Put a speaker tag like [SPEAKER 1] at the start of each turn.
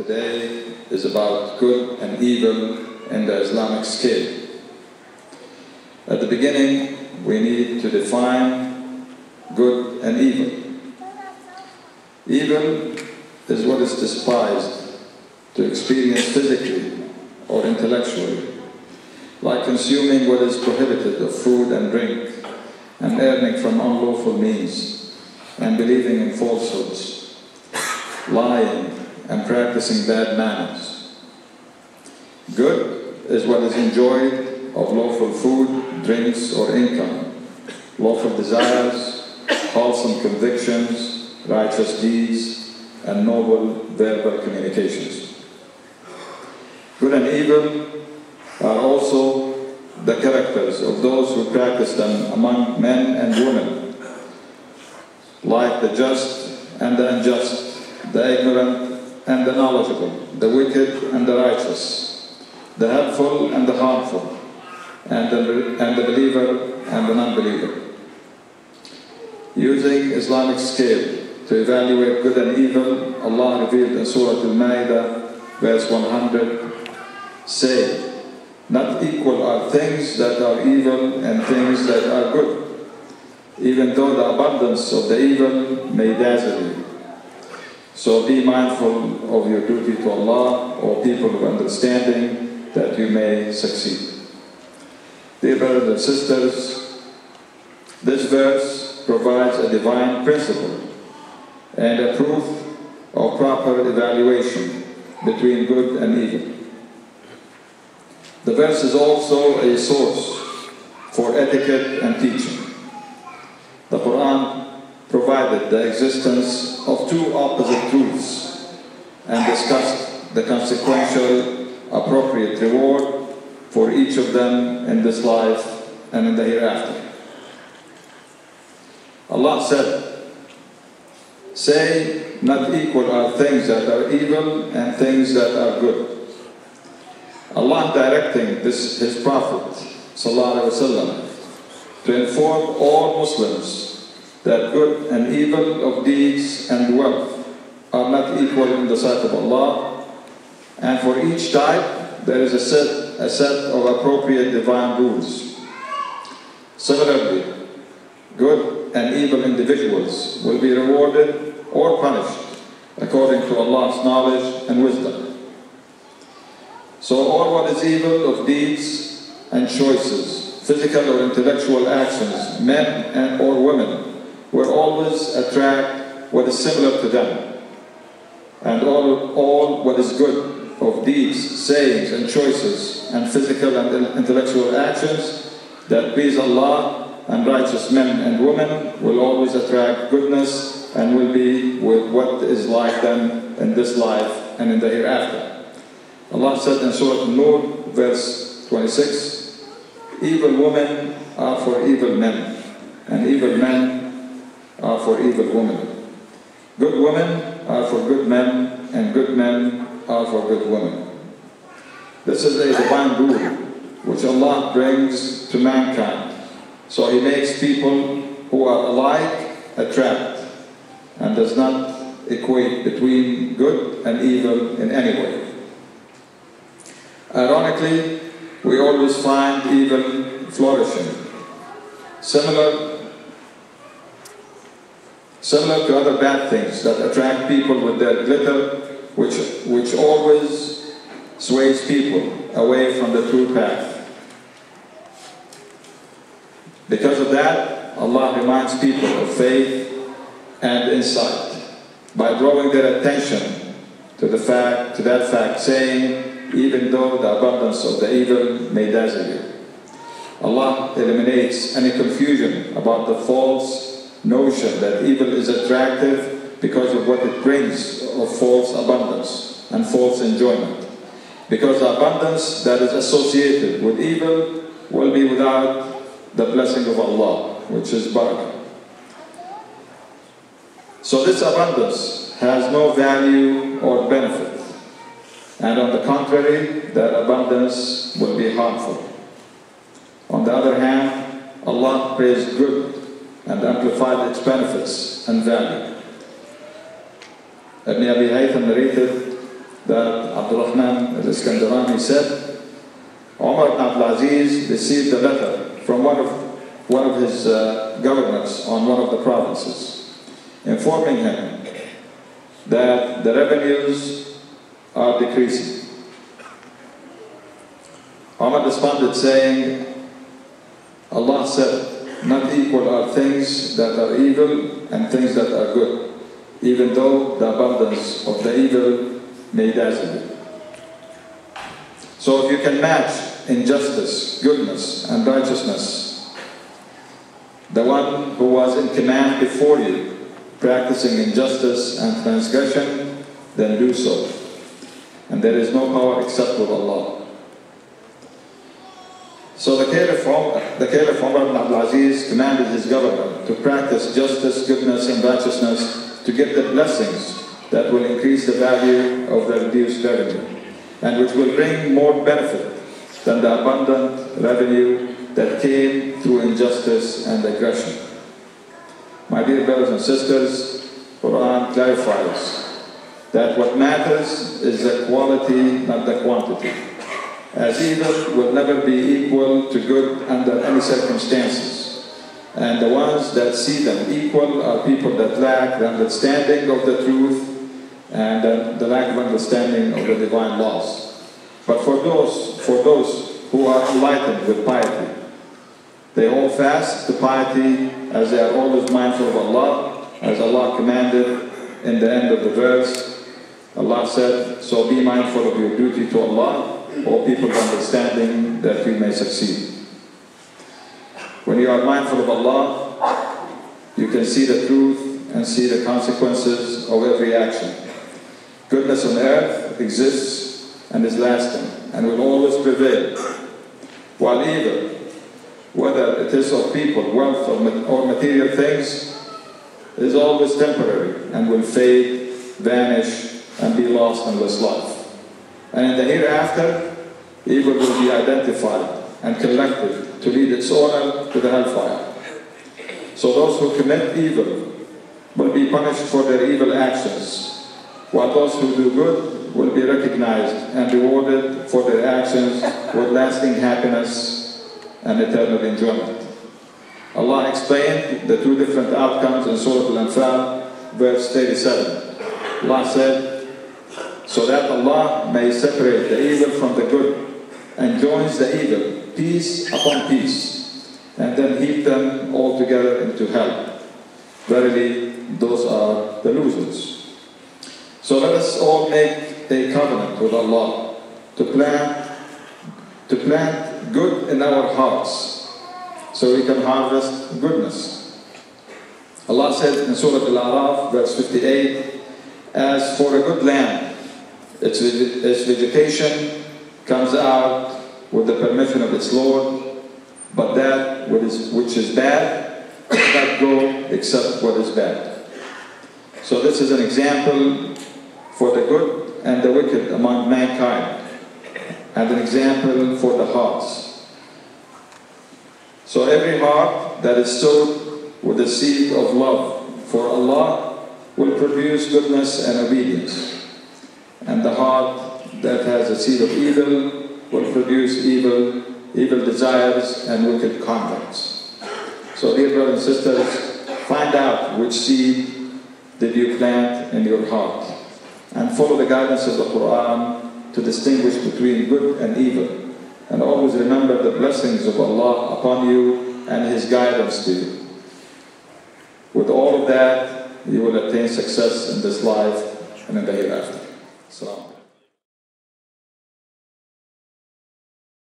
[SPEAKER 1] today is about good and evil in the Islamic scale. At the beginning, we need to define good and evil. Evil is what is despised to experience physically or intellectually, like consuming what is prohibited of food and drink, and earning from unlawful means, and believing in falsehoods, lying, and practicing bad manners. Good is what is enjoyed of lawful food, drinks, or income, lawful desires, wholesome convictions, righteous deeds, and noble verbal communications. Good and evil are also the characters of those who practice them among men and women, like the just and the unjust, the ignorant and the knowledgeable, the wicked and the righteous, the helpful and the harmful, and the believer and the non-believer. Using Islamic scale to evaluate good and evil, Allah revealed in Surah Al-Ma'idah, verse 100, say, "Not equal are things that are evil and things that are good, even though the abundance of the evil may dazzle you. So be mindful of your duty to Allah, O people of understanding, that you may succeed." Dear brothers and sisters, this verse provides a divine principle and a proof of proper evaluation between good and evil. The verse is also a source for etiquette and teaching. The Quran provided the existence of two opposite truths and discussed the consequential appropriate reward for each of them in this life and in the hereafter. Allah said, "Say, not equal are things that are evil and things that are good." Allah directing His Prophet ﷺ to inform all Muslims that good and evil of deeds and wealth are not equal in the sight of Allah, and for each type there is a set of appropriate divine rules. Similarly, good and evil individuals will be rewarded or punished according to Allah's knowledge and wisdom. So all what is evil of deeds and choices, physical or intellectual actions, men or women, will always attract what is similar to them. And all what is good of deeds, sayings, and choices, and physical and intellectual actions that please Allah and righteous men and women will always attract goodness and will be with what is like them in this life and in the hereafter. Allah said in Surah An-Nur, verse 26, "Evil women are for evil men, and evil men are for evil women. Good women are for good men, and good men are for good women." This is a divine rule which Allah brings to mankind. So He makes people who are alike attract and does not equate between good and evil in any way. Ironically, we always find evil flourishing, similar to other bad things that attract people with their glitter, which always sways people away from the true path. Because of that, Allah reminds people of faith and insight by drawing their attention to that fact, saying, "Even though the abundance of the evil may dazzle you." Allah eliminates any confusion about the false notion that evil is attractive because of what it brings of false abundance and false enjoyment. Because the abundance that is associated with evil will be without the blessing of Allah, which is barakah. So this abundance has no value or benefit. And on the contrary, that abundance will be harmful. On the other hand, Allah praised good and amplified its benefits and value. Ibn Abi Haytham narrated that Abdurrahman al-Iskandarani said, Umar ibn Abdul Aziz received a letter from one of his governors on one of the provinces, informing him that the revenues are decreasing. Umar responded saying, Allah said, not equal are things that are evil and things that are good, even though the abundance of the evil may dazzle you. So if you can match injustice, goodness, and righteousness, the one who was in command before you, practicing injustice and transgression, then do so. And there is no power except with Allah. So the Caliph Umar ibn Abdul Aziz commanded his government to practice justice, goodness, and righteousness to get the blessings that will increase the value of the reduced revenue, and which will bring more benefit than the abundant revenue that came through injustice and aggression. My dear brothers and sisters, Quran clarifies that what matters is the quality, not the quantity, as evil will never be equal to good under any circumstances. And the ones that see them equal are people that lack the understanding of the truth and the lack of understanding of the divine laws. But for those who are enlightened with piety, they hold fast to piety as they are always mindful of Allah, as Allah commanded in the end of the verse. Allah said, so be mindful of your duty to Allah, O people of understanding, that you may succeed. When you are mindful of Allah, you can see the truth and see the consequences of every action. Goodness on earth exists and is lasting and will always prevail, while evil, whether it is of people, wealth, or material things, is always temporary and will fade, vanish, and be lost in this life. And in the hereafter, evil will be identified and collected to lead its owner to the hellfire. So those who commit evil will be punished for their evil actions, while those who do good will be recognized and rewarded for their actions with lasting happiness and eternal enjoyment. Allah explained the two different outcomes in Surah Al-Anfal, verse 37. Allah said, so that Allah may separate the evil from the good and joins the evil, piece upon piece, and then heap them all together into hell. Verily, those are the losers. So let us all make a covenant with Allah to plant good in our hearts so we can harvest goodness. Allah said in Surah Al-A'raf, verse 58, as for a good land, its vegetation comes out with the permission of its Lord, but that which is bad does not grow except what is bad. So this is an example for the good and the wicked among mankind, and an example for the hearts. So every heart that is sowed with the seed of love for Allah will produce goodness and obedience. And the heart that has a seed of evil will produce evil desires and wicked conducts. So dear brothers and sisters, find out which seed did you plant in your heart, and follow the guidance of the Quran to distinguish between good and evil. And always remember the blessings of Allah upon you and His guidance to you. With all of that, you will attain success in this life and in the hereafter. Assalamu alaikum.